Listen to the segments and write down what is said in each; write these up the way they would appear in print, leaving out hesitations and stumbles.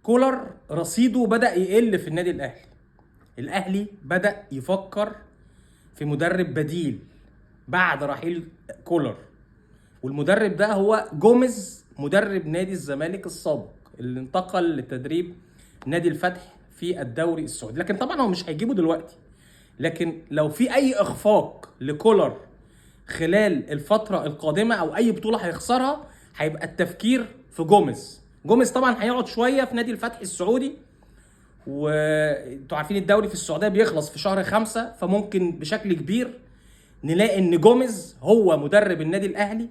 كولر رصيده بدأ يقل في النادي الاهلي. الاهلي بدأ يفكر في مدرب بديل بعد رحيل كولر، والمدرب ده هو جوميز مدرب نادي الزمالك السابق اللي انتقل لتدريب نادي الفتح في الدوري السعودي. لكن طبعا هو مش هيجيبه دلوقتي، لكن لو في اي اخفاق لكولر خلال الفتره القادمه او اي بطوله هيخسرها، هيبقى التفكير في جوميز. جوميز طبعا هيقعد شويه في نادي الفتح السعودي، وانتوا عارفين الدوري في السعوديه بيخلص في شهر 5، فممكن بشكل كبير نلاقي ان جوميز هو مدرب النادي الاهلي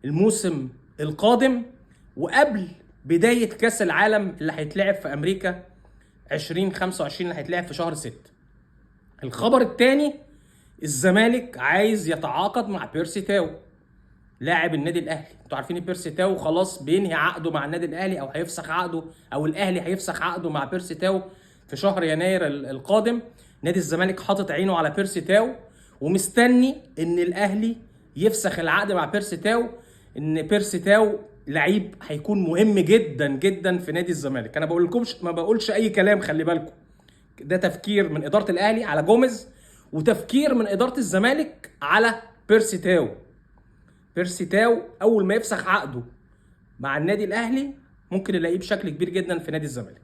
الموسم القادم، وقبل بدايه كاس العالم اللي هيتلعب في امريكا 2025 اللي هيتلعب في شهر 6. الخبر الثاني، الزمالك عايز يتعاقد مع بيرسي تاو لاعب النادي الاهلي. انتوا عارفين بيرسي تاو خلاص بينهي عقده مع النادي الاهلي، او هيفسخ عقده، او الاهلي هيفسخ عقده مع بيرسي تاو في شهر يناير القادم. نادي الزمالك حاطط عينه على بيرسي تاو ومستني ان الاهلي يفسخ العقد مع بيرسي تاو، ان بيرسي تاو لعيب هيكون مهم جدا جدا في نادي الزمالك. انا ما بقولش اي كلام، خلي بالكم. ده تفكير من اداره الاهلي على جوميز، وتفكير من اداره الزمالك على بيرسي تاو. بيرسي تاو اول ما يفسخ عقده مع النادي الاهلي ممكن نلاقيه بشكل كبير جدا في نادي الزمالك.